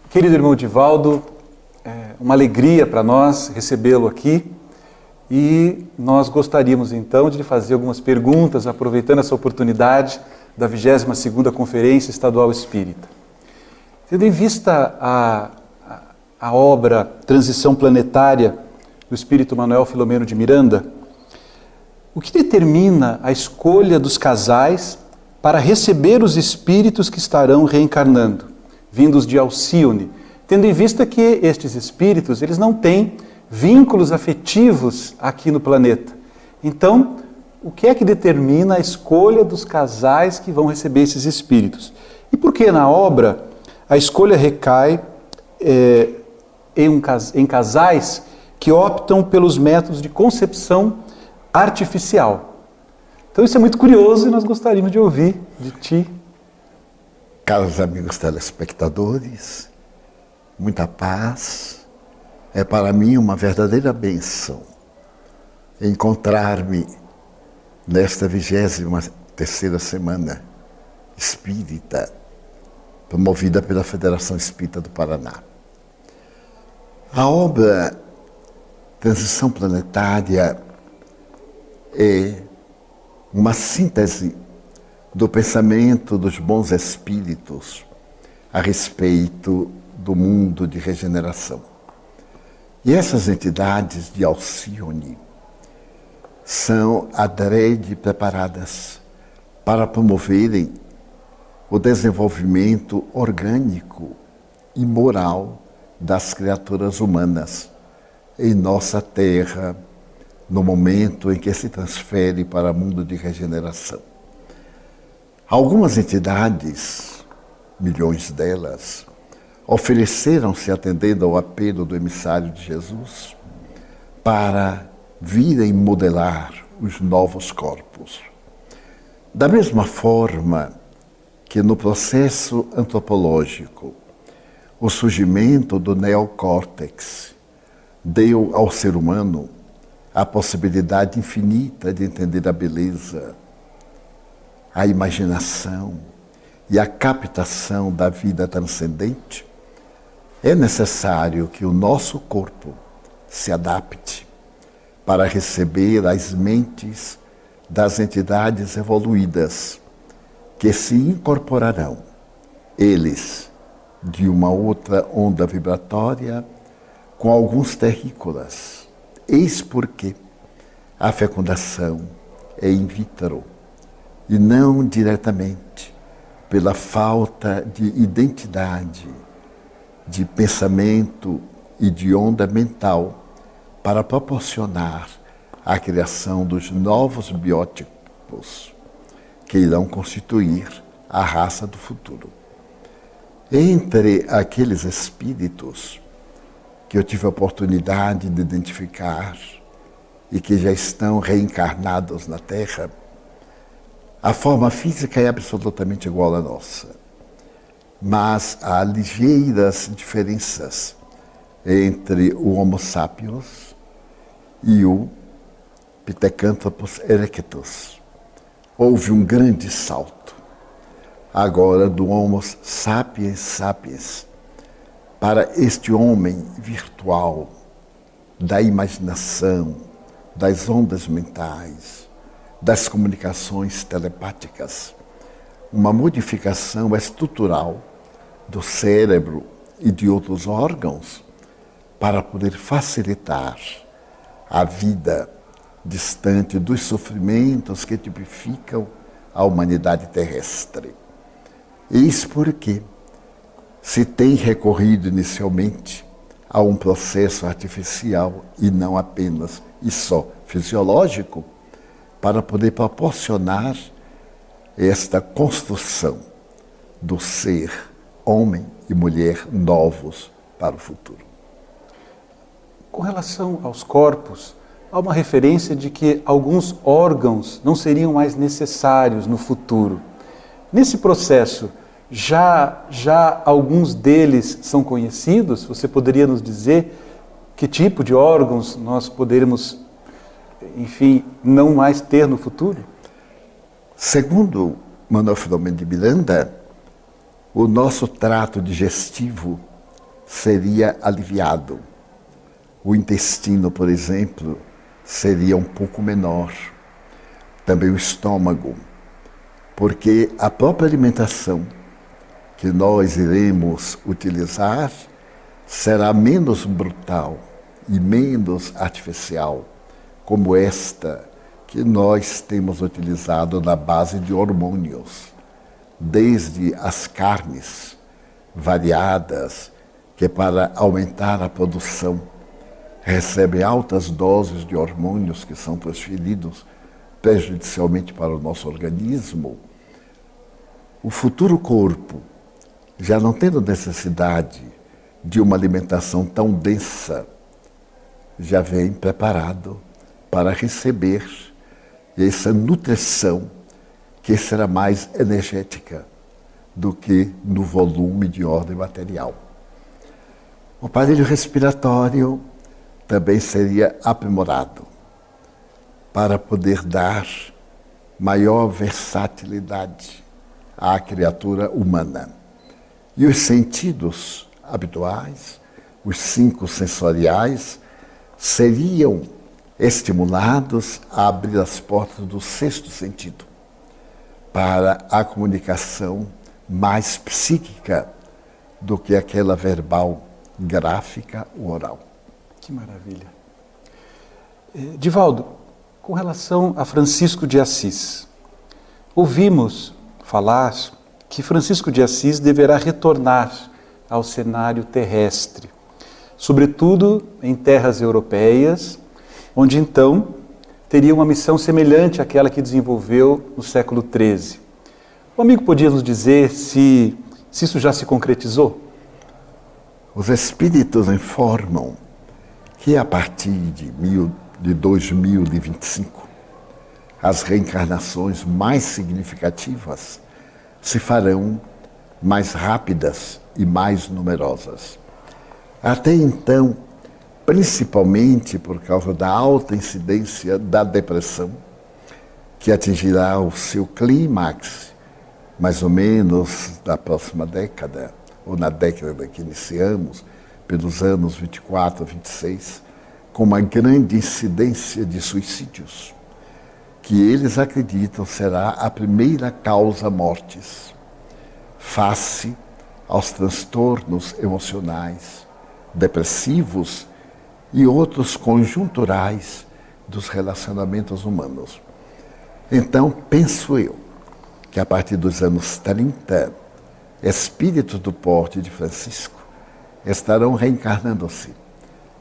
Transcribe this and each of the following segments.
Querido irmão Divaldo, é uma alegria para nós recebê-lo aqui e nós gostaríamos então de lhe fazer algumas perguntas, aproveitando essa oportunidade da 22ª Conferência Estadual Espírita. Tendo em vista a obra Transição Planetária do Espírito Manuel Filomeno de Miranda, o que determina a escolha dos casais para receber os espíritos que estarão reencarnando, vindos de Alcíone, tendo em vista que estes espíritos, eles não têm vínculos afetivos aqui no planeta. Então, o que é que determina a escolha dos casais que vão receber esses espíritos? E por que na obra a escolha recai em casais que optam pelos métodos de concepção artificial? Então isso é muito curioso e nós gostaríamos de ouvir de ti. Caros amigos telespectadores, muita paz. É para mim uma verdadeira bênção encontrar-me nesta 23ª Semana Espírita, promovida pela Federação Espírita do Paraná. A obra Transição Planetária é uma síntese do pensamento dos bons espíritos a respeito do mundo de regeneração. E essas entidades de Alcíone são adrede preparadas para promoverem o desenvolvimento orgânico e moral das criaturas humanas em nossa Terra, no momento em que se transfere para o mundo de regeneração. Algumas entidades, milhões delas, ofereceram-se atendendo ao apelo do emissário de Jesus para virem modelar os novos corpos. Da mesma forma que no processo antropológico, o surgimento do neocórtex deu ao ser humano a possibilidade infinita de entender a beleza, a imaginação e a captação da vida transcendente, é necessário que o nosso corpo se adapte para receber as mentes das entidades evoluídas que se incorporarão, eles, de uma outra onda vibratória, com alguns terrícolas. Eis porque a fecundação é in vitro e não diretamente, pela falta de identidade, de pensamento e de onda mental para proporcionar a criação dos novos biótipos que irão constituir a raça do futuro. Entre aqueles espíritos que eu tive a oportunidade de identificar e que já estão reencarnados na Terra, a forma física é absolutamente igual à nossa, mas há ligeiras diferenças entre o Homo sapiens e o Pithecanthropus erectus. Houve um grande salto, agora do Homo sapiens sapiens para este homem virtual, da imaginação, das ondas mentais, das comunicações telepáticas, uma modificação estrutural do cérebro e de outros órgãos para poder facilitar a vida distante dos sofrimentos que tipificam a humanidade terrestre. Eis porque se tem recorrido inicialmente a um processo artificial e não apenas e só fisiológico, para poder proporcionar esta construção do ser homem e mulher novos para o futuro. Com relação aos corpos, há uma referência de que alguns órgãos não seriam mais necessários no futuro. Nesse processo, já alguns deles são conhecidos? Você poderia nos dizer que tipo de órgãos nós poderemos, enfim, não mais ter no futuro? Segundo Manuel Filomeno de Miranda, o nosso trato digestivo seria aliviado. O intestino, por exemplo, seria um pouco menor. Também o estômago, porque a própria alimentação que nós iremos utilizar será menos brutal e menos artificial, como esta que nós temos utilizado na base de hormônios, desde as carnes variadas, que para aumentar a produção recebem altas doses de hormônios que são transferidos prejudicialmente para o nosso organismo. O futuro corpo, já não tendo necessidade de uma alimentação tão densa, já vem preparado para receber essa nutrição que será mais energética do que no volume de ordem material. O aparelho respiratório também seria aprimorado para poder dar maior versatilidade à criatura humana. E os sentidos habituais, os 5 sensoriais, seriam estimulados a abrir as portas do 6º sentido para a comunicação mais psíquica do que aquela verbal, gráfica ou oral. Que maravilha. Divaldo, com relação a Francisco de Assis, ouvimos falar que Francisco de Assis deverá retornar ao cenário terrestre, sobretudo em terras europeias, onde então teria uma missão semelhante àquela que desenvolveu no século XIII. O amigo podia nos dizer se isso já se concretizou? Os espíritos informam que a partir de 2025, as reencarnações mais significativas se farão mais rápidas e mais numerosas. Até então, principalmente por causa da alta incidência da depressão, que atingirá o seu clímax mais ou menos na próxima década, ou na década que iniciamos, pelos anos 24 a 26, com uma grande incidência de suicídios, que eles acreditam será a primeira causa mortes, face aos transtornos emocionais, depressivos e outros conjunturais dos relacionamentos humanos. Então, penso eu que a partir dos anos 30, espíritos do porte de Francisco estarão reencarnando-se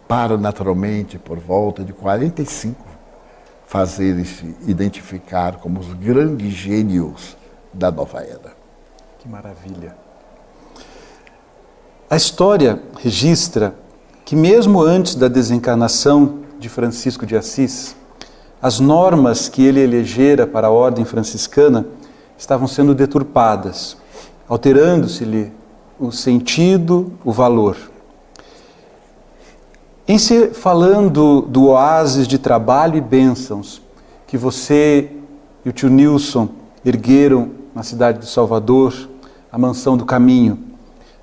para, naturalmente, por volta de 45, fazerem-se identificar como os grandes gênios da nova era. Que maravilha! A história registra que mesmo antes da desencarnação de Francisco de Assis, as normas que ele elegera para a ordem franciscana estavam sendo deturpadas, alterando-se-lhe o sentido, o valor. Falando do oásis de trabalho e bênçãos que você e o tio Nilson ergueram na cidade de Salvador, a Mansão do Caminho,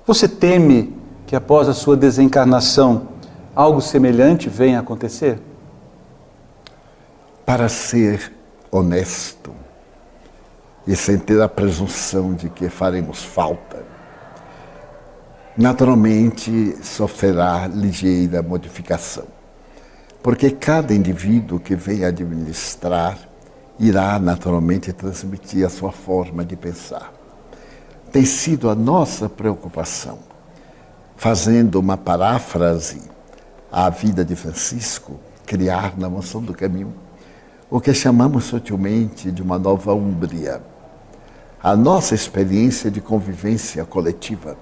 você teme que após a sua desencarnação algo semelhante venha a acontecer? Para ser honesto e sem ter a presunção de que faremos falta, naturalmente sofrerá ligeira modificação, porque cada indivíduo que vem administrar irá naturalmente transmitir a sua forma de pensar. Tem sido a nossa preocupação, fazendo uma paráfrase à vida de Francisco, criar na Mansão do Caminho o que chamamos sutilmente de uma nova Úmbria. A nossa experiência de convivência coletiva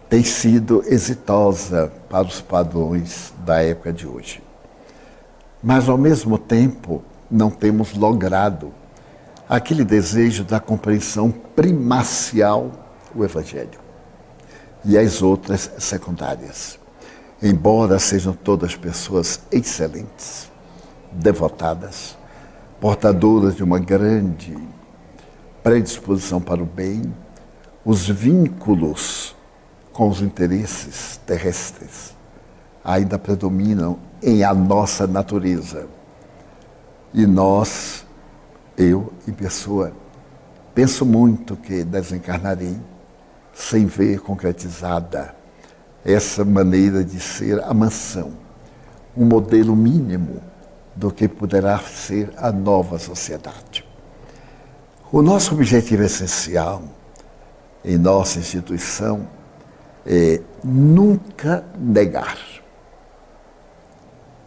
tem sido exitosa para os padrões da época de hoje. Mas, ao mesmo tempo, não temos logrado aquele desejo da compreensão primacial do Evangelho e as outras secundárias. Embora sejam todas pessoas excelentes, devotadas, portadoras de uma grande predisposição para o bem, os vínculos com os interesses terrestres ainda predominam em a nossa natureza. E nós, eu em pessoa, penso muito que desencarnarei sem ver concretizada essa maneira de ser a mansão, um modelo mínimo do que poderá ser a nova sociedade. O nosso objetivo essencial em nossa instituição é nunca negar.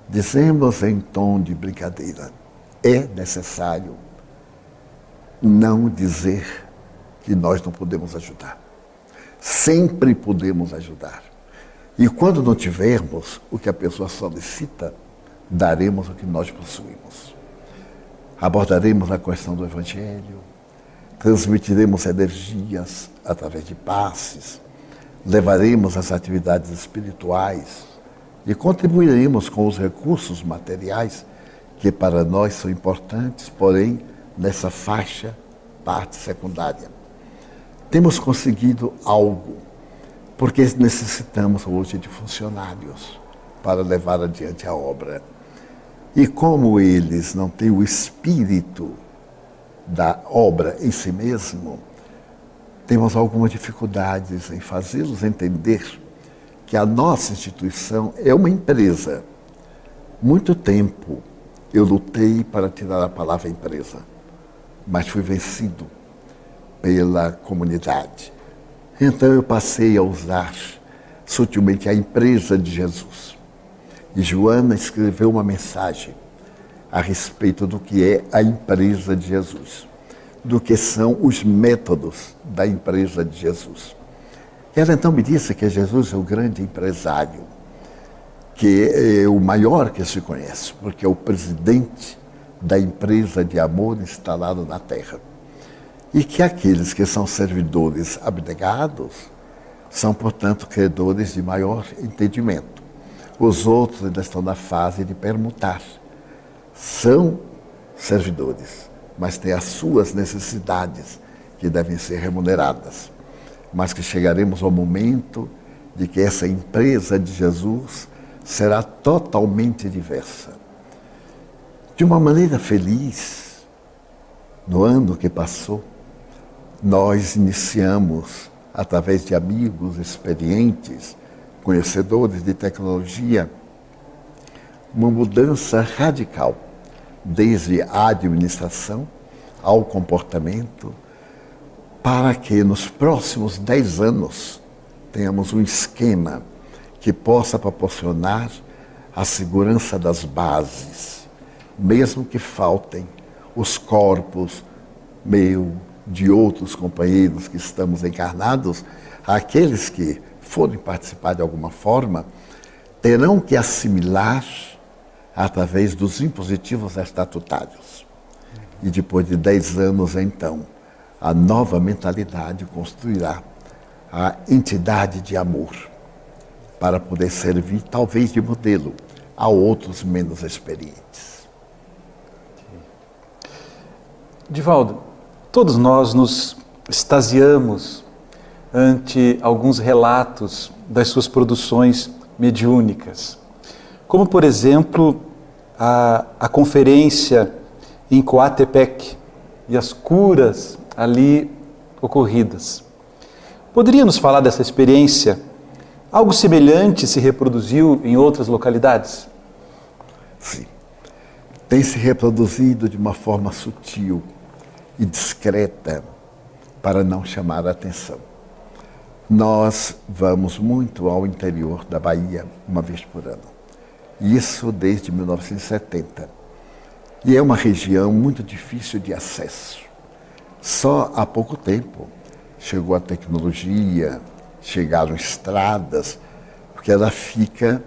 Dizemos em tom de brincadeira, é necessário não dizer que nós não podemos ajudar. Sempre podemos ajudar. E quando não tivermos o que a pessoa solicita, daremos o que nós possuímos. Abordaremos a questão do Evangelho, transmitiremos energias através de passes, levaremos as atividades espirituais e contribuiremos com os recursos materiais que para nós são importantes, porém, nessa faixa, parte secundária. Temos conseguido algo, porque necessitamos hoje de funcionários para levar adiante a obra. E como eles não têm o espírito da obra em si mesmo, temos algumas dificuldades em fazê-los entender que a nossa instituição é uma empresa. Muito tempo eu lutei para tirar a palavra empresa, mas fui vencido pela comunidade. Então eu passei a usar sutilmente a empresa de Jesus. E Joana escreveu uma mensagem a respeito do que é a empresa de Jesus, do que são os métodos da empresa de Jesus. Ela então me disse que Jesus é o grande empresário, que é o maior que se conhece, porque é o presidente da empresa de amor instalado na terra. E que aqueles que são servidores abnegados são, portanto, credores de maior entendimento. Os outros ainda estão na fase de permutar. São servidores, mas têm as suas necessidades que devem ser remuneradas. Mas que chegaremos ao momento de que essa empresa de Jesus será totalmente diversa. De uma maneira feliz, no ano que passou, nós iniciamos, através de amigos experientes, conhecedores de tecnologia, uma mudança radical, desde a administração ao comportamento, para que nos próximos 10 anos tenhamos um esquema que possa proporcionar a segurança das bases, mesmo que faltem os corpos meu, de outros companheiros que estamos encarnados, aqueles que forem participar de alguma forma, terão que assimilar através dos impositivos estatutários. E depois de 10 anos, então, a nova mentalidade construirá a entidade de amor para poder servir, talvez, de modelo a outros menos experientes. Divaldo, todos nós nos extasiamos ante alguns relatos das suas produções mediúnicas, como, por exemplo, a conferência em Coatepec e as curas ali ocorridas. Poderia nos falar dessa experiência? Algo semelhante se reproduziu em outras localidades? Sim. Tem se reproduzido de uma forma sutil e discreta para não chamar a atenção. Nós vamos muito ao interior da Bahia uma vez por ano. Isso desde 1970. E é uma região muito difícil de acesso. Só há pouco tempo chegou a tecnologia, chegaram estradas, porque ela fica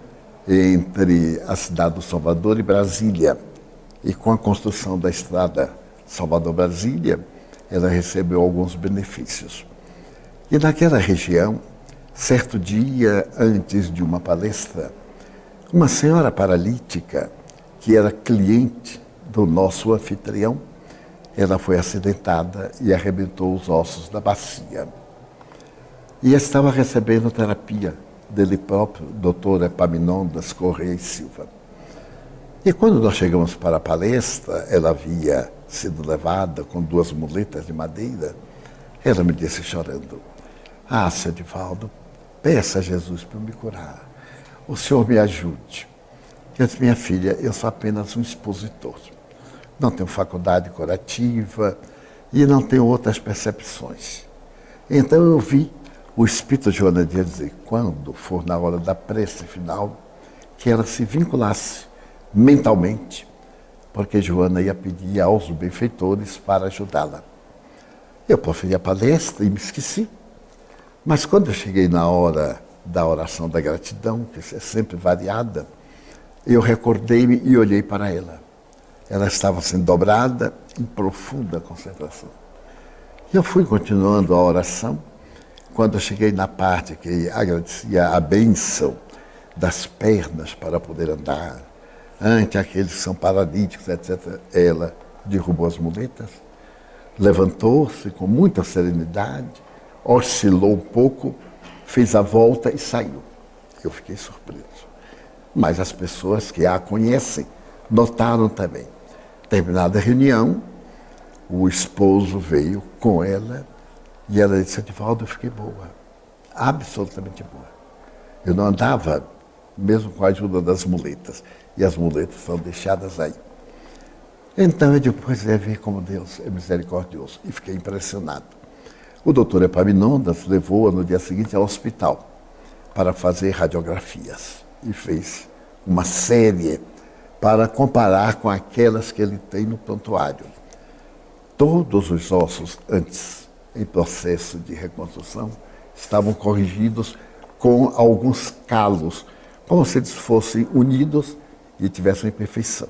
entre a cidade do Salvador e Brasília. E com a construção da estrada Salvador-Brasília, ela recebeu alguns benefícios. E naquela região, certo dia antes de uma palestra, uma senhora paralítica, que era cliente do nosso anfitrião, ela foi acidentada e arrebentou os ossos da bacia. e estava recebendo terapia dele próprio, doutor Epaminondas Correia e Silva. E quando nós chegamos para a palestra, ela havia sido levada com 2 muletas de madeira. Ela me disse chorando: "Ah, Sr. Edivaldo, peça a Jesus para me curar. O senhor me ajude." Eu disse: "Minha filha, eu sou apenas um expositor. Não tenho faculdade curativa e não tenho outras percepções." Então eu vi o Espírito de Joana Dias dizer, quando for na hora da prece final, que ela se vinculasse mentalmente, porque Joana ia pedir aos benfeitores para ajudá-la. Eu proferi a palestra e me esqueci. Mas quando eu cheguei na hora da oração da gratidão, que é sempre variada, eu recordei-me e olhei para ela. Ela estava sendo dobrada em profunda concentração. E eu fui continuando a oração. Quando eu cheguei na parte que agradecia a bênção das pernas para poder andar, ante aqueles que são paralíticos, etc., ela derrubou as muletas, levantou-se com muita serenidade, oscilou um pouco, fez a volta e saiu. Eu fiquei surpreso. Mas as pessoas que a conhecem notaram também. Terminada a reunião, o esposo veio com ela e ela disse: "Edivaldo, eu fiquei boa, absolutamente boa. Eu não andava, mesmo com a ajuda das muletas, e as muletas são deixadas aí." Então eu depois ia ver como Deus é misericordioso e fiquei impressionado. O doutor Epaminondas levou-a no dia seguinte ao hospital para fazer radiografias e fez uma série para comparar com aquelas que ele tem no prontuário. Todos os ossos antes, em processo de reconstrução, estavam corrigidos com alguns calos, como se eles fossem unidos e tivessem imperfeição.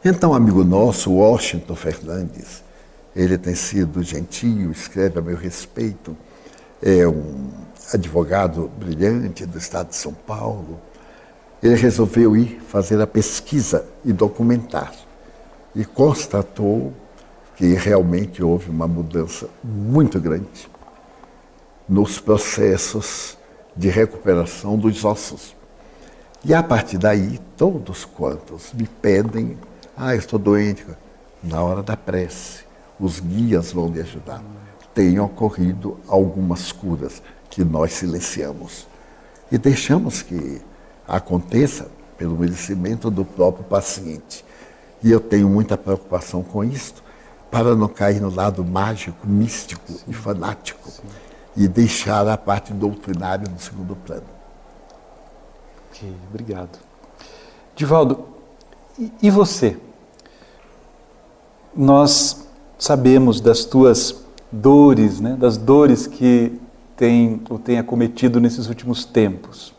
Então, um amigo nosso, Washington Fernandes, ele tem sido gentil, escreve a meu respeito, é um advogado brilhante do estado de São Paulo. Ele resolveu ir fazer a pesquisa e documentar. E constatou que realmente houve uma mudança muito grande nos processos de recuperação dos ossos. E a partir daí, todos quantos me pedem: "Ah, eu estou doente", na hora da prece, os guias vão me ajudar. Tem ocorrido algumas curas que nós silenciamos e deixamos que aconteça pelo merecimento do próprio paciente. E eu tenho muita preocupação com isso, para não cair no lado mágico, místico e fanático, e deixar a parte doutrinária no segundo plano. Ok, obrigado. Edivaldo, e você? Nós sabemos das tuas dores, né, das dores que o tem acometido nesses últimos tempos.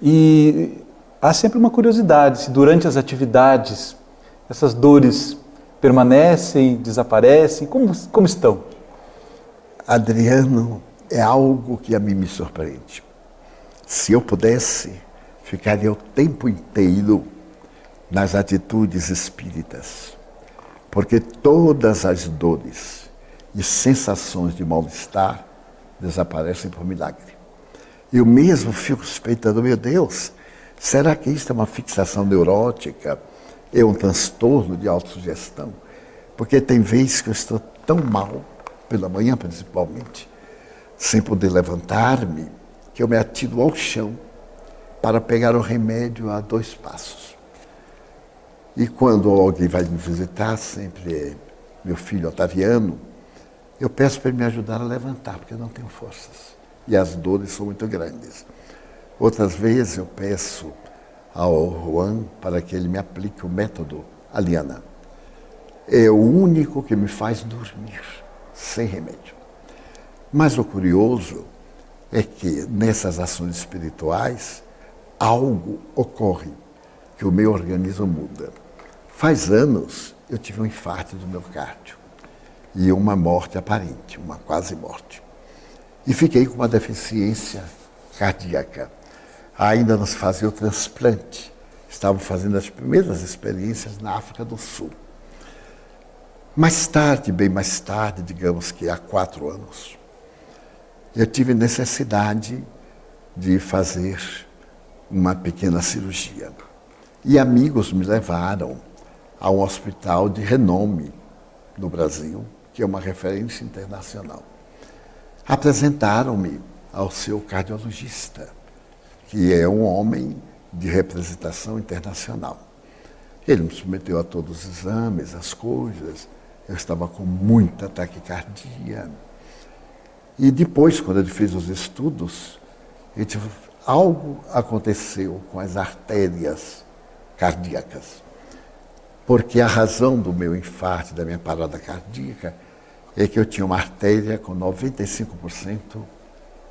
E há sempre uma curiosidade, se durante as atividades essas dores permanecem, desaparecem, como estão? Adriano, é algo que a mim me surpreende. Se eu pudesse, ficaria o tempo inteiro nas atitudes espíritas, porque todas as dores e sensações de mal-estar desaparecem por milagre. Eu mesmo fico suspeitando: meu Deus, será que isso é uma fixação neurótica? É um transtorno de autossugestão? Porque tem vezes que eu estou tão mal, pela manhã principalmente, sem poder levantar-me, que eu me atiro ao chão para pegar o remédio a 2 passos. E quando alguém vai me visitar, sempre é meu filho Otaviano, eu peço para ele me ajudar a levantar, porque eu não tenho forças. E as dores são muito grandes. Outras vezes eu peço ao Juan para que ele me aplique o método Aliana. É o único que me faz dormir, sem remédio. Mas o curioso é que nessas ações espirituais, algo ocorre, que o meu organismo muda. Faz anos eu tive um infarto do miocárdio e uma morte aparente, uma quase morte. E fiquei com uma deficiência cardíaca. Ainda não se fazia o transplante. Estavam fazendo as primeiras experiências na África do Sul. Mais tarde, bem mais tarde, digamos que há 4 anos, eu tive necessidade de fazer uma pequena cirurgia. E amigos me levaram a um hospital de renome no Brasil, que é uma referência internacional. Apresentaram-me ao seu cardiologista, que é um homem de representação internacional. Ele me submeteu a todos os exames, as coisas. Eu estava com muita taquicardia. E depois, quando ele fez os estudos, algo aconteceu com as artérias cardíacas. Porque a razão do meu infarto, da minha parada cardíaca, é que eu tinha uma artéria com 95%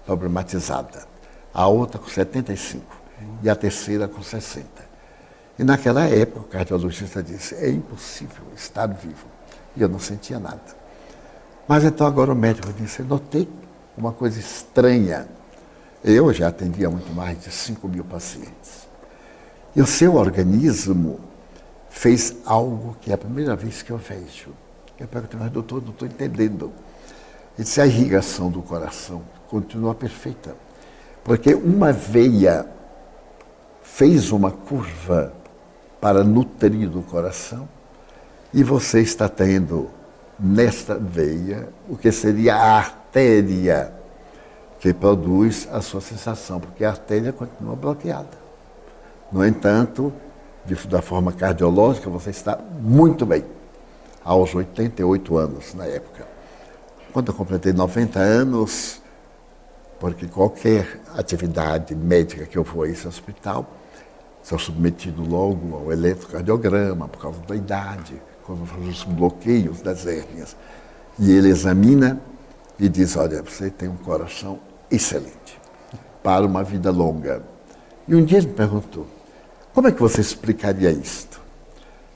problematizada, a outra com 75% e a terceira com 60%. E naquela época o cardiologista disse, é impossível estar vivo. E eu não sentia nada. Mas então agora o médico disse, notei uma coisa estranha. Eu já atendia muito mais de 5.000 pacientes. E o seu organismo fez algo que é a primeira vez que eu vejo. Eu perguntei, mas doutor, não estou entendendo. Ele disse, a irrigação do coração continua perfeita. Porque uma veia fez uma curva para nutrir o coração e você está tendo nesta veia o que seria a artéria que produz a sua sensação, porque a artéria continua bloqueada. No entanto, da forma cardiológica, você está muito bem, aos 88 anos na época. Quando eu completei 90 anos, porque qualquer atividade médica que eu for a esse hospital, sou submetido logo ao eletrocardiograma, por causa da idade, quando eu faço os bloqueios das hérnias. E ele examina e diz, olha, você tem um coração excelente, para uma vida longa. E um dia ele me perguntou, como é que você explicaria isto?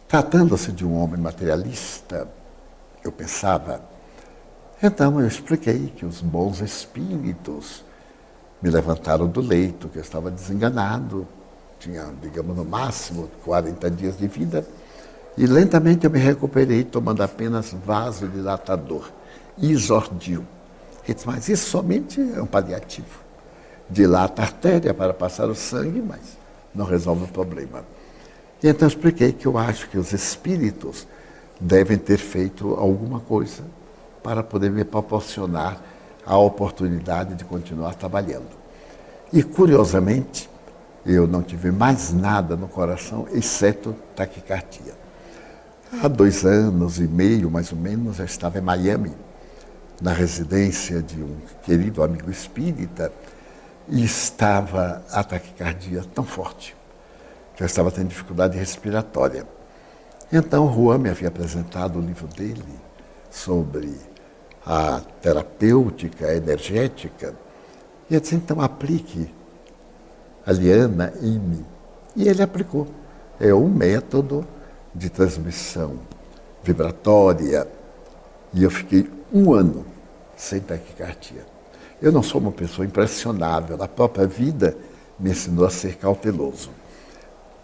Tratando-se de um homem materialista, eu pensava, então eu expliquei que os bons espíritos me levantaram do leito, que eu estava desenganado, tinha, digamos, no máximo 40 dias de vida, e lentamente eu me recuperei tomando apenas vasodilatador, Isordil. Ele disse, mas isso somente é um paliativo. Dilata a artéria para passar o sangue, mas não resolve o problema. E então eu expliquei que eu acho que os espíritos devem ter feito alguma coisa para poder me proporcionar a oportunidade de continuar trabalhando. E, curiosamente, eu não tive mais nada no coração, exceto taquicardia. Há 2 anos e meio, mais ou menos, eu estava em Miami, na residência de um querido amigo espírita, e estava a taquicardia tão forte, que eu estava tendo dificuldade respiratória. Então, o Juan me havia apresentado o livro dele sobre a terapêutica energética, e eu disse, então aplique a Liana em mim. E ele aplicou. É um método de transmissão vibratória. E eu fiquei 1 ano sem taquicardia. Eu não sou uma pessoa impressionável. A própria vida me ensinou a ser cauteloso.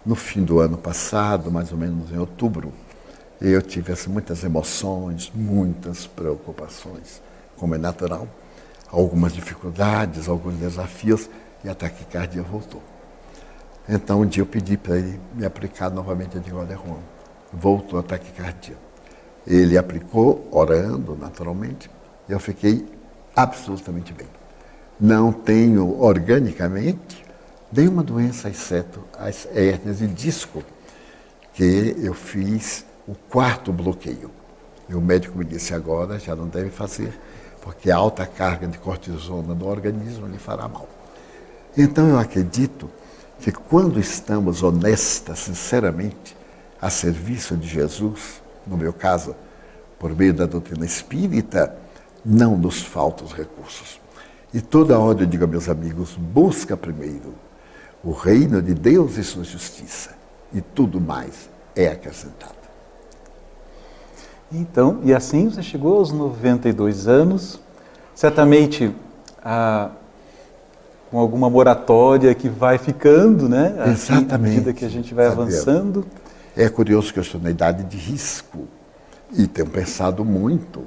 No fim do ano passado, mais ou menos em outubro, eu tive muitas emoções, muitas preocupações, como é natural, algumas dificuldades, alguns desafios, e a taquicardia voltou. Então, um dia eu pedi para ele me aplicar novamente, eu digo, olha, Juan, voltou a taquicardia. Ele aplicou, orando, naturalmente, e eu fiquei absolutamente bem. Não tenho, organicamente, nenhuma doença, exceto as hérnias de disco, que eu fiz o 4º bloqueio. E o médico me disse, agora já não deve fazer, porque a alta carga de cortisona no organismo lhe fará mal. Então eu acredito que quando estamos honestas, sinceramente, a serviço de Jesus, no meu caso, por meio da doutrina espírita, não nos faltam os recursos. E toda hora eu digo a meus amigos, busca primeiro o reino de Deus e sua justiça, e tudo mais é acrescentado. Então, e assim você chegou aos 92 anos, certamente com alguma moratória que vai ficando, né? Assim, Exatamente. À medida que a gente vai avançando. É curioso que eu estou na idade de risco e tenho pensado muito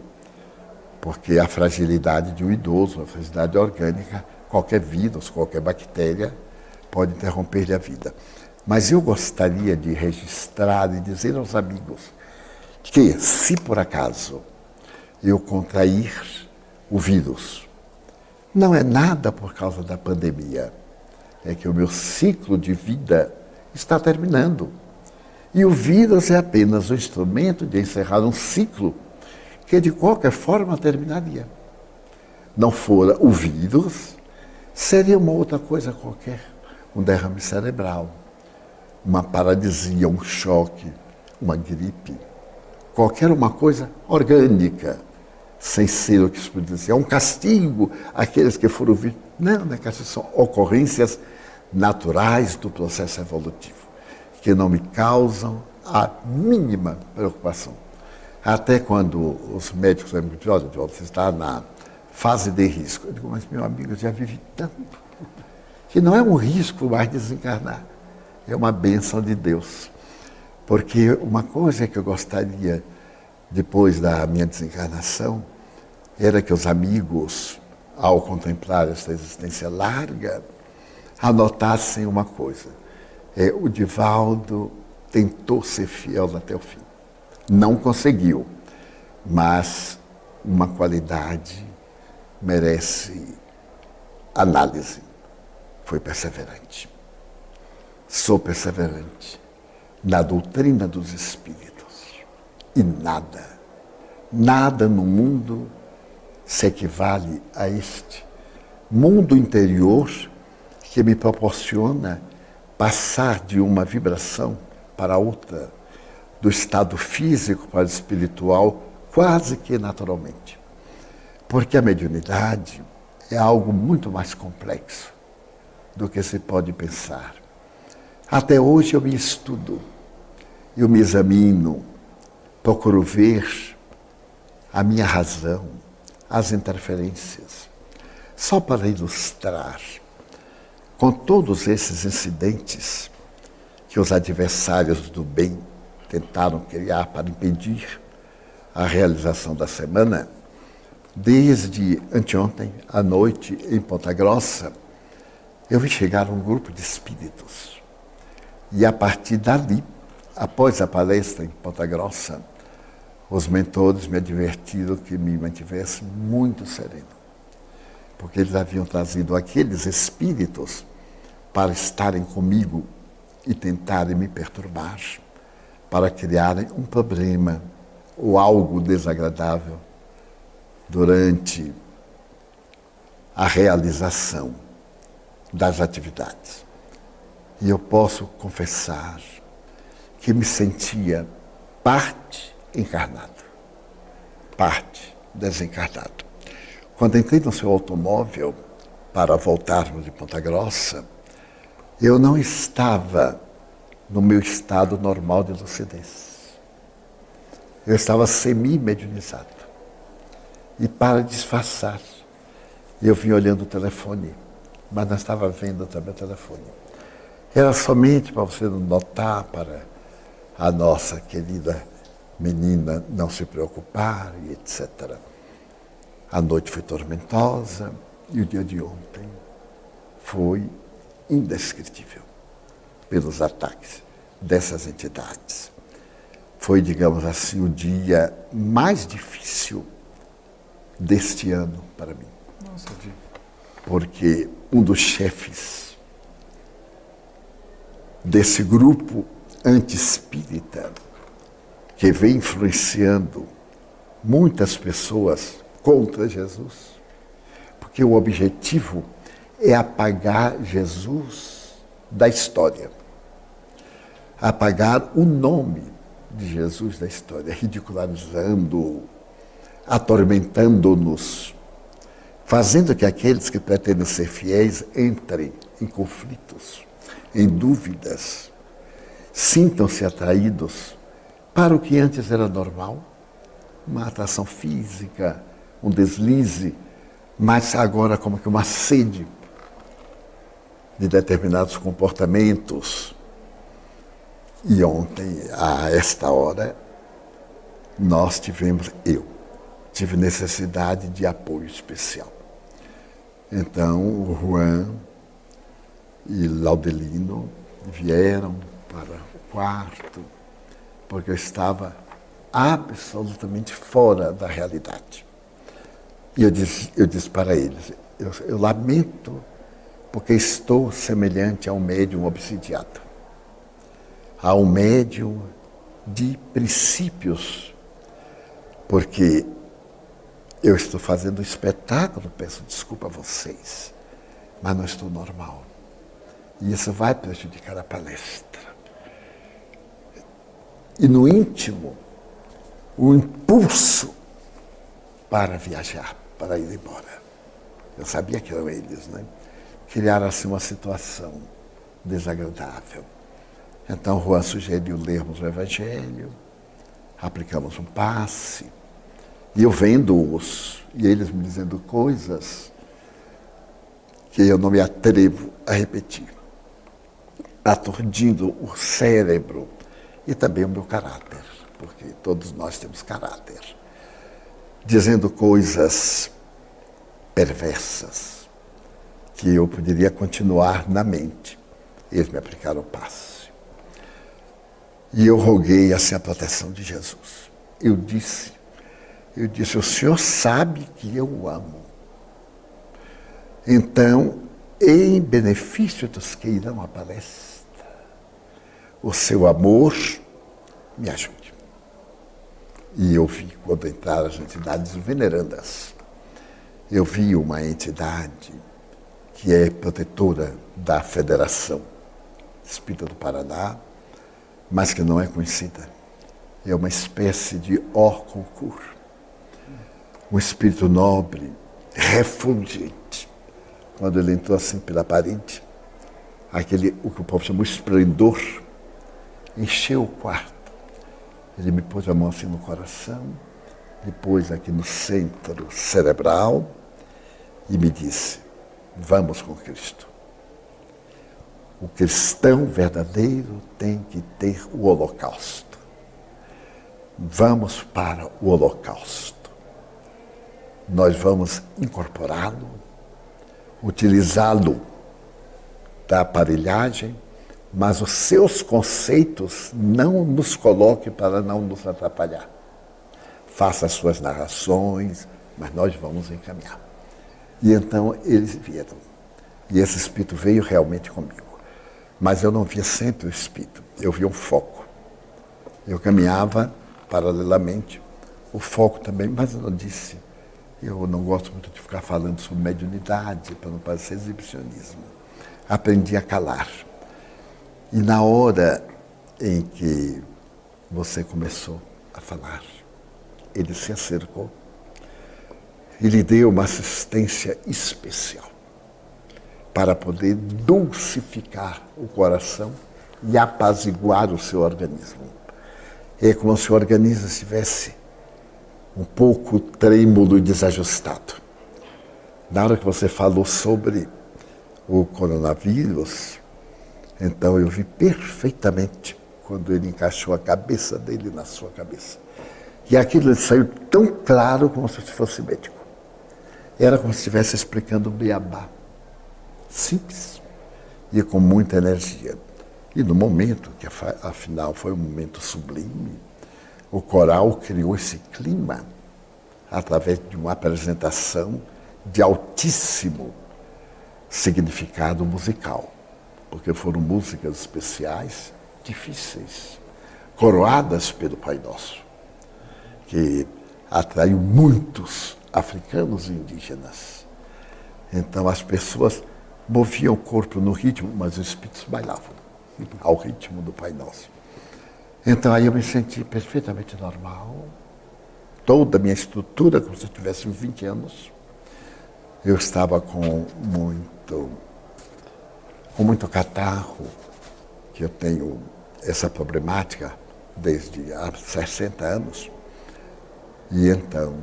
porque a fragilidade de um idoso, a fragilidade orgânica, qualquer vírus, qualquer bactéria pode interromper-lhe a vida. Mas eu gostaria de registrar e dizer aos amigos que, se por acaso eu contrair o vírus, não é nada por causa da pandemia, é que o meu ciclo de vida está terminando. E o vírus é apenas um instrumento de encerrar um ciclo que de qualquer forma terminaria. Não fora o vírus, seria uma outra coisa qualquer, um derrame cerebral, uma paralisia, um choque, uma gripe, qualquer uma coisa orgânica, sem ser o que se pode dizer, é um castigo àqueles que foram vítimas. Não, né, que são ocorrências naturais do processo evolutivo, que não me causam a mínima preocupação. Até quando os médicos me dizem, olha, você está na fase de risco. Eu digo, mas meu amigo, eu já vivi tanto, que não é um risco mais desencarnar, é uma bênção de Deus. Porque uma coisa que eu gostaria, depois da minha desencarnação, era que os amigos, ao contemplar esta existência larga, anotassem uma coisa. O Divaldo tentou ser fiel até o fim. Não conseguiu, mas uma qualidade merece análise. Foi perseverante. Sou perseverante na doutrina dos espíritos. E nada no mundo se equivale a este mundo interior que me proporciona passar de uma vibração para outra, do estado físico para o espiritual, quase que naturalmente. Porque a mediunidade é algo muito mais complexo do que se pode pensar. Até hoje eu me estudo, eu me examino, procuro ver a minha razão, as interferências. Só para ilustrar, com todos esses incidentes que os adversários do bem tentaram criar para impedir a realização da semana, desde anteontem à noite em Ponta Grossa, eu vi chegar um grupo de espíritos. E a partir dali, após a palestra em Ponta Grossa, os mentores me advertiram que me mantivesse muito sereno, porque eles haviam trazido aqueles espíritos para estarem comigo e tentarem me perturbar, para criarem um problema ou algo desagradável durante a realização das atividades. E eu posso confessar que me sentia parte encarnado, parte desencarnado. Quando entrei no seu automóvel para voltarmos de Ponta Grossa, eu não estava no meu estado normal de lucidez. Eu estava semi-mediunizado. E para disfarçar, eu vim olhando o telefone, mas não estava vendo também o telefone. Era somente para você notar, para a nossa querida menina não se preocupar e etc. A noite foi tormentosa e o dia de ontem foi indescritível pelos ataques dessas entidades. Foi, digamos assim, o dia mais difícil deste ano para mim. Nossa, porque um dos chefes desse grupo anti-espírita, que vem influenciando muitas pessoas contra Jesus, porque o objetivo é apagar Jesus da história, apagar o nome de Jesus da história, ridicularizando-o, atormentando-nos, fazendo que aqueles que pretendem ser fiéis entrem em conflitos, em dúvidas, sintam-se atraídos para o que antes era normal, uma atração física, um deslize, mas agora como que uma sede de determinados comportamentos. E ontem, a esta hora, nós tivemos, eu tive necessidade de apoio especial. Então, o Juan e Laudelino vieram para o quarto, porque eu estava absolutamente fora da realidade. E eu disse para eles, eu lamento, porque estou semelhante a um médium obsidiado, a um médium de princípios, porque eu estou fazendo um espetáculo, peço desculpa a vocês, mas não estou normal. E isso vai prejudicar a palestra. E no íntimo, o impulso para viajar, para ir embora. Eu sabia que eram eles, né? Criaram assim uma situação desagradável. Então Juan sugeriu lermos o Evangelho, aplicamos um passe, e eu vendo-os, e eles me dizendo coisas que eu não me atrevo a repetir, aturdindo o cérebro e também o meu caráter, porque todos nós temos caráter, dizendo coisas perversas que eu poderia continuar na mente. Eles me aplicaram o passe. E eu roguei assim a proteção de Jesus. Eu disse, o Senhor sabe que eu o amo. Então, em benefício dos que irão à palestra, o seu amor me ajude. E eu vi, quando entraram as entidades venerandas, eu vi uma entidade que é protetora da Federação Espírita do Paraná, mas que não é conhecida. É uma espécie de Orconcur, um espírito nobre, refulgente. Quando ele entrou assim pela parede, o que o povo chama de esplendor, encheu o quarto. Ele me pôs a mão assim no coração, depois aqui no centro cerebral, e me disse, vamos com Cristo. O cristão verdadeiro tem que ter o holocausto. Vamos para o holocausto. Nós vamos incorporá-lo, utilizá-lo da aparelhagem, mas os seus conceitos não nos coloque para não nos atrapalhar. Faça as suas narrações, mas nós vamos encaminhar. E então eles vieram. E esse espírito veio realmente comigo. Mas eu não via sempre o espírito, eu via um foco. Eu caminhava paralelamente, o foco também, mas eu não disse. Eu não gosto muito de ficar falando sobre mediunidade, para não parecer exibicionismo. Aprendi a calar. E na hora em que você começou a falar, ele se acercou e lhe deu uma assistência especial para poder dulcificar o coração e apaziguar o seu organismo. É como se o organismo estivesse um pouco trêmulo e desajustado. Na hora que você falou sobre o coronavírus, então eu vi perfeitamente quando ele encaixou a cabeça dele na sua cabeça. E aquilo saiu tão claro como se fosse médico. Era como se estivesse explicando o beabá. Simples e com muita energia. E no momento, que afinal foi um momento sublime, o coral criou esse clima através de uma apresentação de altíssimo significado musical, porque foram músicas especiais, difíceis, coroadas pelo Pai Nosso, que atraiu muitos africanos e indígenas. Então as pessoas moviam o corpo no ritmo, mas os espíritos bailavam ao ritmo do Pai Nosso. Então aí eu me senti perfeitamente normal, toda a minha estrutura, como se eu tivesse 20 anos. Eu estava com muito catarro, que eu tenho essa problemática desde há 60 anos. E então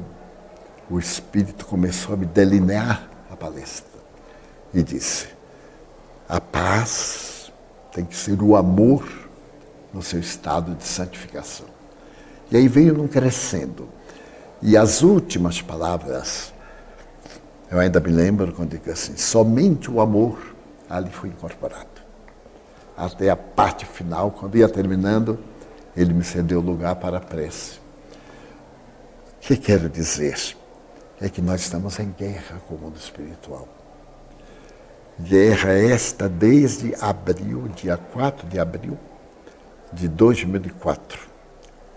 o Espírito começou a me delinear a palestra e disse, a paz tem que ser o amor no seu estado de santificação. E aí veio num crescendo. E as últimas palavras, eu ainda me lembro quando digo assim, somente o amor ali foi incorporado. Até a parte final, quando ia terminando, ele me cedeu lugar para a prece. O que quero dizer? É que nós estamos em guerra com o mundo espiritual. Guerra esta desde abril, dia 4 de abril de 2004,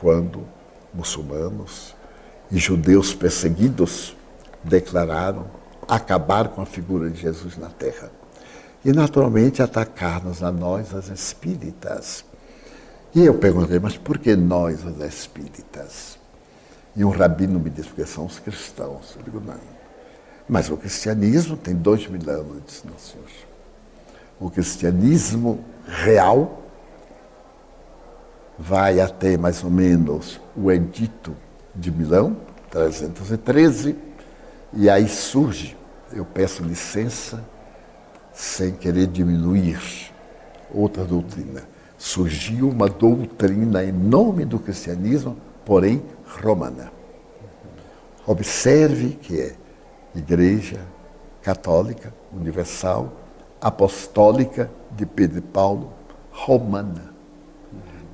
quando muçulmanos e judeus perseguidos declararam acabar com a figura de Jesus na Terra. E, naturalmente, atacar-nos a nós, as espíritas. E eu perguntei, mas por que nós, os espíritas? E um rabino me disse, porque são os cristãos. Eu digo, não. Mas o cristianismo tem 2000 anos. Eu disse, não, senhor. O cristianismo real vai até mais ou menos o Edito de Milão, 313, e aí surge, eu peço licença, sem querer diminuir outra doutrina. Surgiu uma doutrina em nome do cristianismo, porém romana. Observe que é Igreja Católica, Universal, Apostólica de Pedro e Paulo, romana.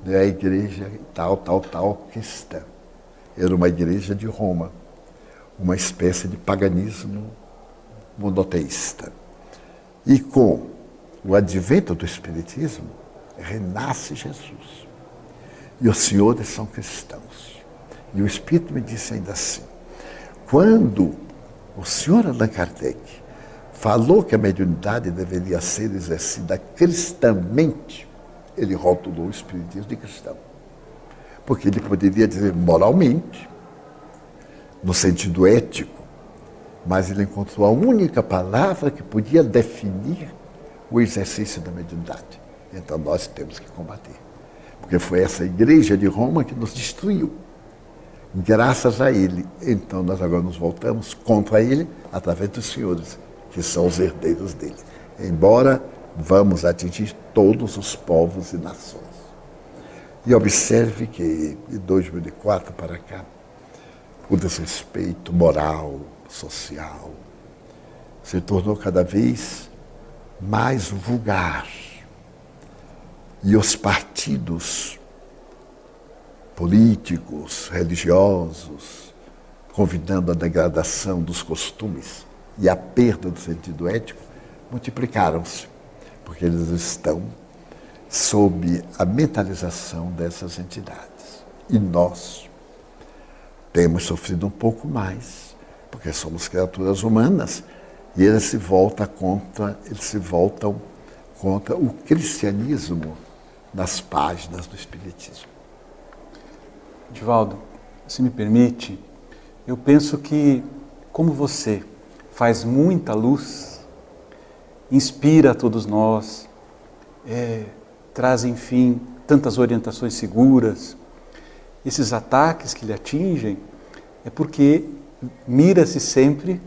Não é a igreja tal cristã. Era uma igreja de Roma, uma espécie de paganismo monoteísta. E com o advento do Espiritismo, renasce Jesus. E os senhores são cristãos. E o Espírito me disse ainda assim, quando o senhor Allan Kardec falou que a mediunidade deveria ser exercida cristamente, ele rotulou o Espiritismo de cristão. Porque ele poderia dizer moralmente, no sentido ético, mas ele encontrou a única palavra que podia definir o exercício da mediunidade. Então nós temos que combater. Porque foi essa igreja de Roma que nos destruiu. Graças a ele. Então nós agora nos voltamos contra ele através dos senhores, que são os herdeiros dele. Embora vamos atingir todos os povos e nações. E observe que de 2004 para cá, o desrespeito moral, social, se tornou cada vez mais vulgar. E os partidos políticos, religiosos, convidando a degradação dos costumes e a perda do sentido ético, multiplicaram-se, porque eles estão sob a mentalização dessas entidades. E nós temos sofrido um pouco mais, porque somos criaturas humanas, e eles se voltam contra o cristianismo nas páginas do Espiritismo. Divaldo, se me permite, eu penso que, como você faz muita luz, inspira a todos nós, traz, enfim, tantas orientações seguras, esses ataques que lhe atingem, é porque mira-se sempre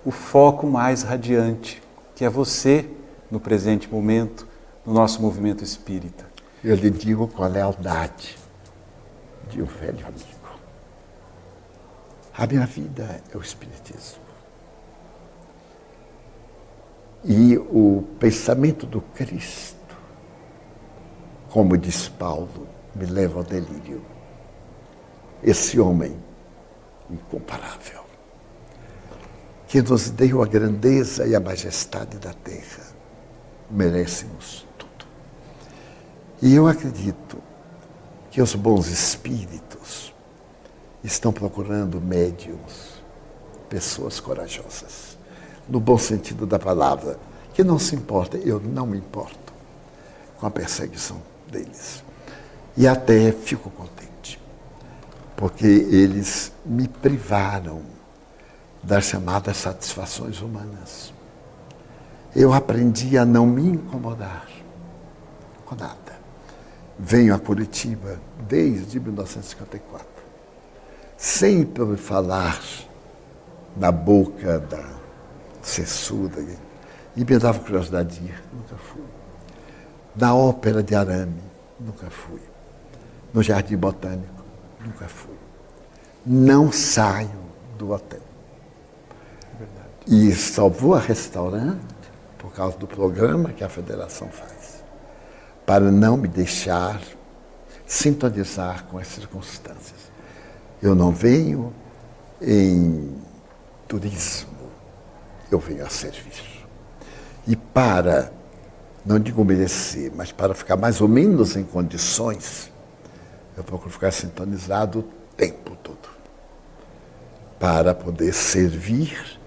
o foco mais radiante, que é você no presente momento, no nosso movimento espírita. Eu lhe digo com a lealdade de um velho amigo. A minha vida é o Espiritismo. E o pensamento do Cristo, como diz Paulo, me leva ao delírio. Esse homem incomparável, que nos deu a grandeza e a majestade da terra, merecemos tudo. E eu acredito que os bons espíritos estão procurando médiuns, pessoas corajosas, no bom sentido da palavra, que não se importa, eu não me importo com a perseguição deles. E até fico contente, porque eles me privaram das chamadas satisfações humanas. Eu aprendi a não me incomodar com nada. Venho a Curitiba desde 1954, sempre ouvi falar na boca da censura, e me dava curiosidade de ir, nunca fui. Na Ópera de Arame, nunca fui. No Jardim Botânico, nunca fui. não saio do hotel. E só vou a restaurante por causa do programa que a federação faz, para não me deixar sintonizar com as circunstâncias. Eu não venho em turismo, eu venho a servir. E para, não digo merecer, mas para ficar mais ou menos em condições, eu procuro ficar sintonizado o tempo todo, para poder servir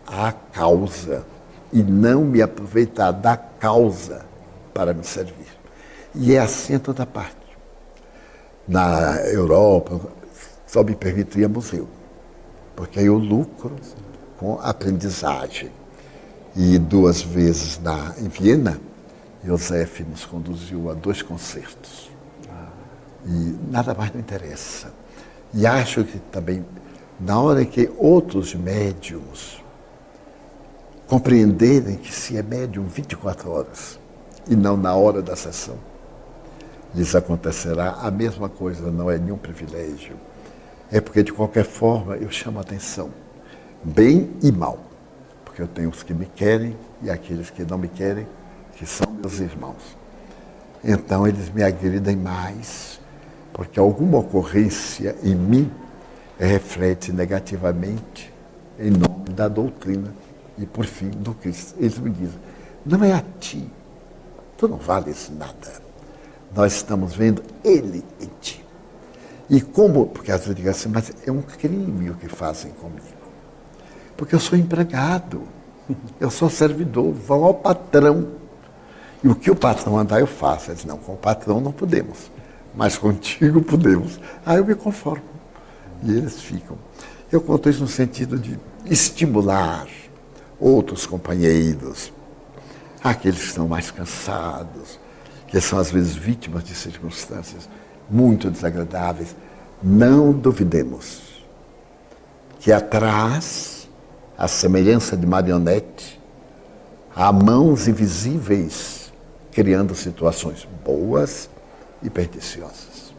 à causa e não me aproveitar da causa para me servir. E é assim em toda parte. Na Europa, só me permito ir a museu, porque aí eu lucro com aprendizagem. E 2 vezes em Viena, Josef nos conduziu a 2 concertos. E nada mais me interessa. E acho que também, na hora que outros médiums compreenderem que se é médium 24 horas e não na hora da sessão, lhes acontecerá a mesma coisa, não é nenhum privilégio. É porque, de qualquer forma, eu chamo a atenção, bem e mal. Porque eu tenho os que me querem e aqueles que não me querem, que são meus irmãos. Então, eles me agridem mais, porque alguma ocorrência em mim reflete negativamente em nome da doutrina e, por fim, do Cristo. Eles me dizem, não é a ti, tu não vales nada. Nós estamos vendo Ele em ti. E como, porque às vezes eu digo assim, mas é um crime o que fazem comigo. Porque eu sou empregado, eu sou servidor, vão ao patrão. E o que o patrão mandar eu faço. Eles não, com o patrão não podemos, mas contigo podemos. Aí eu me conformo. E eles ficam. Eu conto isso no sentido de estimular outros companheiros, aqueles que estão mais cansados, que são às vezes vítimas de circunstâncias muito desagradáveis. Não duvidemos que atrás, à semelhança de marionete, há mãos invisíveis criando situações boas e perniciosas.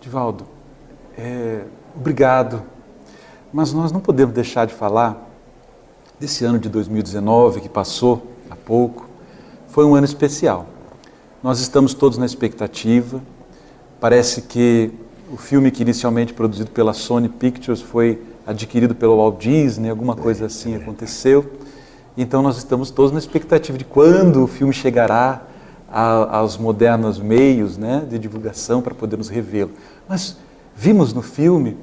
Divaldo, obrigado, mas nós não podemos deixar de falar desse ano de 2019 que passou há pouco. Foi um ano especial. Nós estamos todos na expectativa. Parece que o filme que inicialmente produzido pela Sony Pictures foi adquirido pelo Walt Disney, alguma coisa assim aconteceu. Então nós estamos todos na expectativa de quando o filme chegará aos modernos meios, né, de divulgação para podermos revê-lo. Mas vimos no filme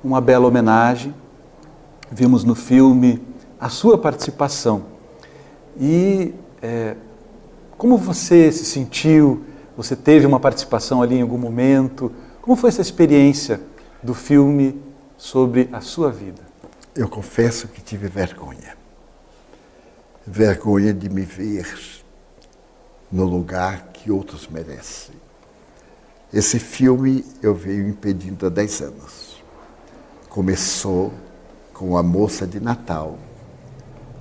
uma bela homenagem, vimos no filme a sua participação. E como você se sentiu? Você teve uma participação ali em algum momento? Como foi essa experiência do filme sobre a sua vida? Eu confesso que tive vergonha. Vergonha de me ver no lugar que outros merecem. Esse filme eu venho impedindo há 10 anos. Começou com A Moça de Natal,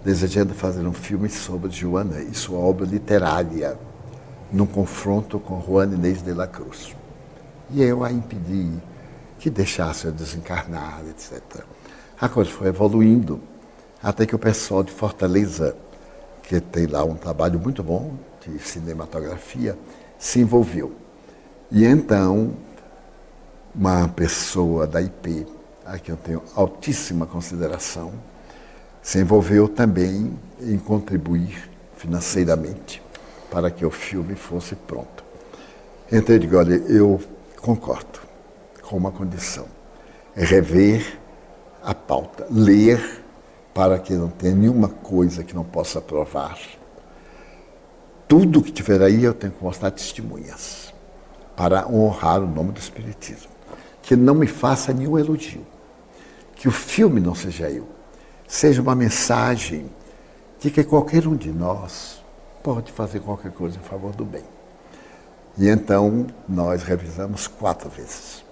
desejando fazer um filme sobre Joana e sua obra literária, num confronto com Juan Inês de la Cruz. E eu a impedi que deixasse eu desencarnar, etc. A coisa foi evoluindo, até que o pessoal de Fortaleza, que tem lá um trabalho muito bom de cinematografia, se envolveu. E então, uma pessoa da IP, a que eu tenho altíssima consideração, se envolveu também em contribuir financeiramente para que o filme fosse pronto. Então eu digo, olha, eu concordo com uma condição, é rever a pauta, ler para que não tenha nenhuma coisa que não possa provar. Tudo que tiver aí eu tenho que mostrar testemunhas para honrar o nome do Espiritismo. Que não me faça nenhum elogio, que o filme não seja eu, seja uma mensagem de que qualquer um de nós pode fazer qualquer coisa em favor do bem. E então nós revisamos 4 vezes.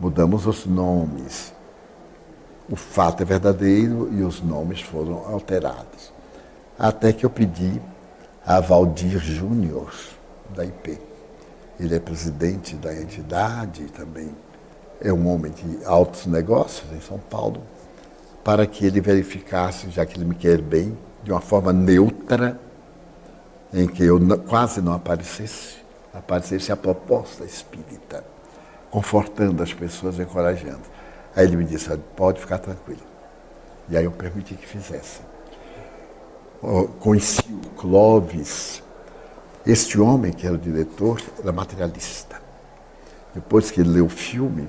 Mudamos os nomes. O fato é verdadeiro e os nomes foram alterados. Até que eu pedi a Valdir Júnior, da IP, ele é presidente da entidade e também é um homem de altos negócios em São Paulo, para que ele verificasse, já que ele me quer bem, de uma forma neutra, em que eu quase não aparecesse a proposta espírita, confortando as pessoas, encorajando. Aí ele me disse, pode ficar tranquilo. E aí eu permiti que fizesse. Conheci o Clóvis. Este homem, que era o diretor, era materialista. Depois que ele leu o filme,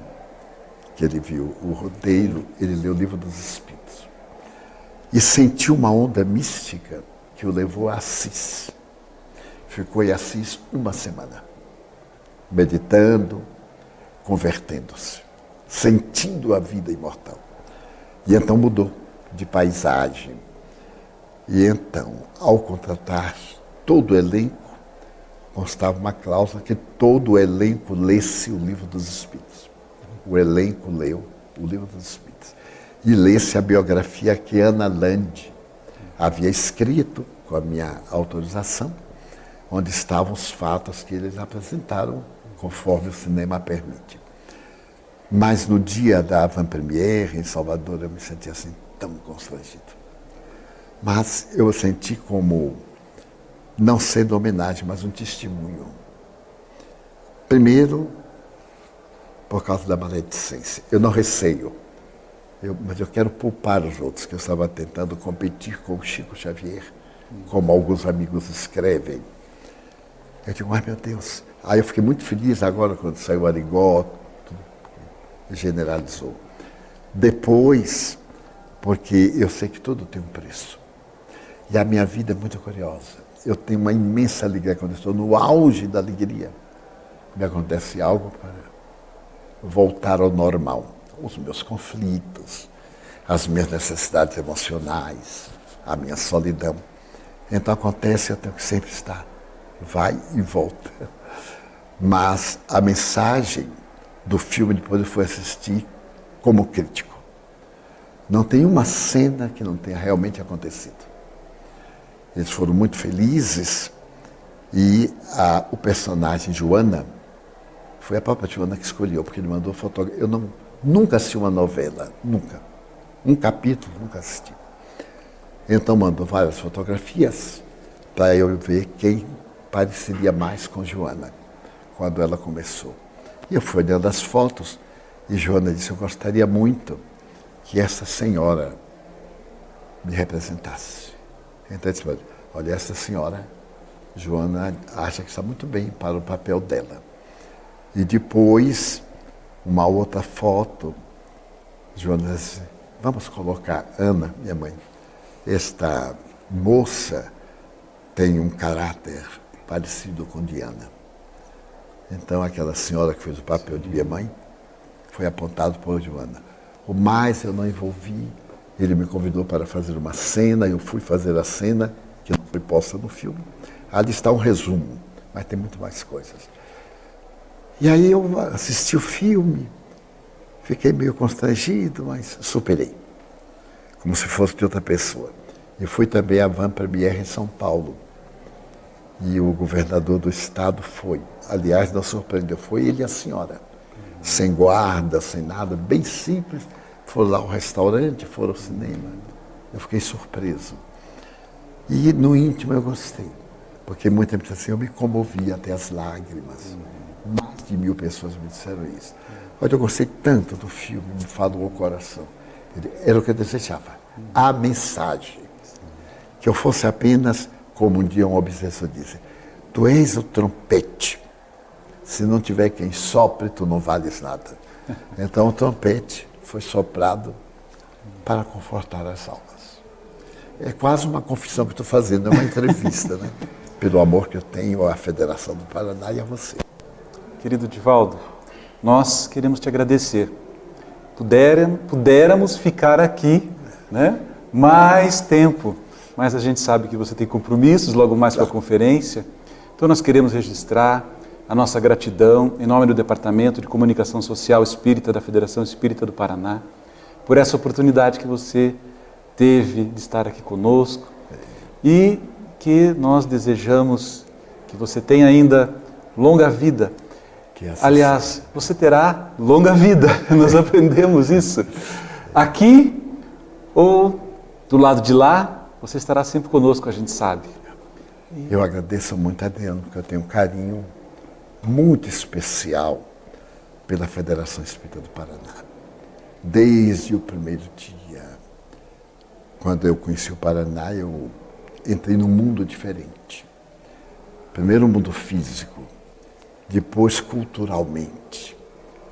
que ele viu o roteiro, ele leu o Livro dos Espíritos. E sentiu uma onda mística que o levou a Assis. Ficou em Assis uma semana, meditando, convertendo-se, sentindo a vida imortal. E então mudou de paisagem. E então, ao contratar todo o elenco, constava uma cláusula que todo o elenco lesse o Livro dos Espíritos. O elenco leu o Livro dos Espíritos. E lesse a biografia que Ana Lande havia escrito, com a minha autorização, onde estavam os fatos que eles apresentaram, conforme o cinema permite. Mas no dia da avant-première, em Salvador, eu me senti assim, tão constrangido. Mas eu senti como, não sendo homenagem, mas um testemunho. Primeiro, por causa da maledicência. Eu não receio, mas eu quero poupar os outros, que eu estava tentando competir com o Chico Xavier, como alguns amigos escrevem. Eu digo, ai meu Deus. Aí eu fiquei muito feliz agora quando saiu o Arigó, generalizou. Depois, porque eu sei que tudo tem um preço. E a minha vida é muito curiosa. Eu tenho uma imensa alegria quando estou no auge da alegria. Me acontece algo para voltar ao normal. Os meus conflitos, as minhas necessidades emocionais, a minha solidão. Então acontece, eu tenho que sempre estar. Vai e volta. Mas a mensagem do filme depois eu fui assistir como crítico. Não tem uma cena que não tenha realmente acontecido. Eles foram muito felizes e o personagem Joana, foi a própria Joana que escolheu, porque ele mandou fotografia. Eu nunca assisti uma novela, nunca. Um capítulo, nunca assisti. Então mandou várias fotografias para eu ver quem pareceria mais com Joana, quando ela começou. E eu fui olhando as fotos e Joana disse, eu gostaria muito que essa senhora me representasse. Então eu disse, olha, essa senhora, Joana acha que está muito bem para o papel dela. E depois, uma outra foto, Joana disse, vamos colocar Ana, minha mãe. Esta moça tem um caráter parecido com Diana. Então, aquela senhora que fez o papel de minha mãe foi apontado por Joana. O mais eu não envolvi, ele me convidou para fazer uma cena, eu fui fazer a cena, que não foi posta no filme. Ali está um resumo, mas tem muito mais coisas. E aí eu assisti o filme, fiquei meio constrangido, mas superei, como se fosse de outra pessoa. E fui também à avant-première em São Paulo. E o governador do estado foi. Aliás, não surpreendeu, foi ele e a senhora. Sem guarda, sem nada, bem simples. Foram lá ao restaurante, foram ao cinema. Eu fiquei surpreso. E no íntimo eu gostei. Porque muita gente disse assim, eu me comovi até as lágrimas. Mais de 1000 pessoas me disseram isso. Olha, eu gostei tanto do filme, me falou o coração. Era o que eu desejava. A mensagem. Que eu fosse apenas... Como um dia um obsessor disse, tu és o trompete, se não tiver quem sopre, tu não vales nada. Então o trompete foi soprado para confortar as almas. É quase uma confissão que estou fazendo, é uma entrevista, né? Pelo amor que eu tenho à Federação do Paraná e a você. Querido Divaldo, nós queremos te agradecer. Pudéramos ficar aqui, né? Mais tempo. Mas a gente sabe que você tem compromissos logo mais com a conferência. Então nós queremos registrar a nossa gratidão em nome do Departamento de Comunicação Social Espírita da Federação Espírita do Paraná, por essa oportunidade que você teve de estar aqui conosco e que nós desejamos que você tenha ainda longa vida. Assim Aliás, você terá longa vida, nós aprendemos isso. Aqui ou do lado de lá, você estará sempre conosco, a gente sabe. Eu agradeço muito a Adriano, porque eu tenho um carinho muito especial pela Federação Espírita do Paraná. Desde o primeiro dia, quando eu conheci o Paraná, eu entrei num mundo diferente. Primeiro o mundo físico, depois culturalmente.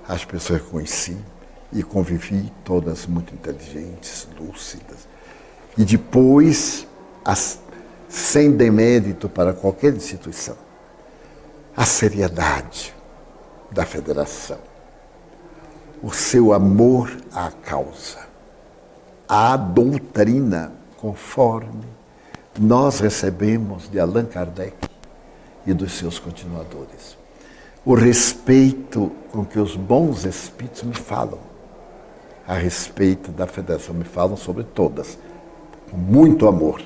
As pessoas que conheci e convivi, todas muito inteligentes, lúcidas. E depois, sem demérito para qualquer instituição, a seriedade da federação, o seu amor à causa, a doutrina conforme nós recebemos de Allan Kardec e dos seus continuadores. O respeito com que os bons espíritos me falam a respeito da federação, me falam sobre todas, com muito amor,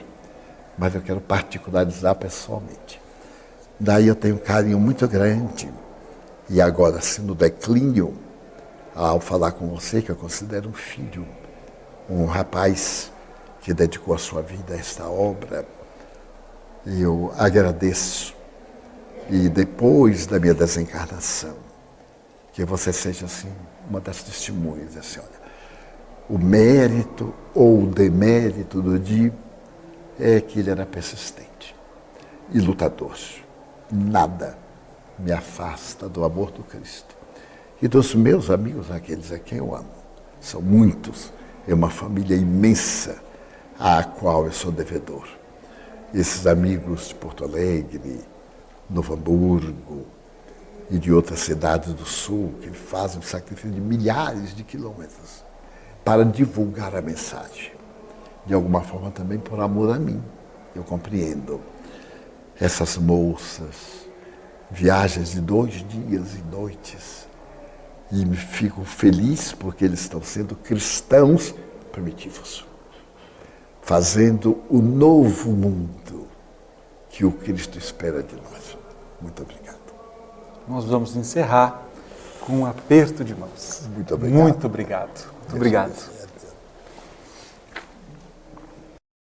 mas eu quero particularizar pessoalmente. Daí eu tenho um carinho muito grande, e agora, assim, no declínio, ao falar com você, que eu considero um filho, um rapaz que dedicou a sua vida a esta obra, eu agradeço. E depois da minha desencarnação, que você seja assim, uma das testemunhas, assim, olha, o mérito ou o demérito do Di é que ele era persistente e lutador. Nada me afasta do amor do Cristo e dos meus amigos, aqueles a quem eu amo. São muitos, é uma família imensa à qual eu sou devedor. Esses amigos de Porto Alegre, Novo Hamburgo e de outras cidades do Sul, que fazem um sacrifício de milhares de quilômetros para divulgar a mensagem. De alguma forma também por amor a mim. Eu compreendo. Essas moças, viagens de 2 dias e noites, e me fico feliz porque eles estão sendo cristãos primitivos, fazendo o novo mundo que o Cristo espera de nós. Muito obrigado. Nós vamos encerrar com um aperto de mãos. Muito obrigado. Muito obrigado. Muito obrigado.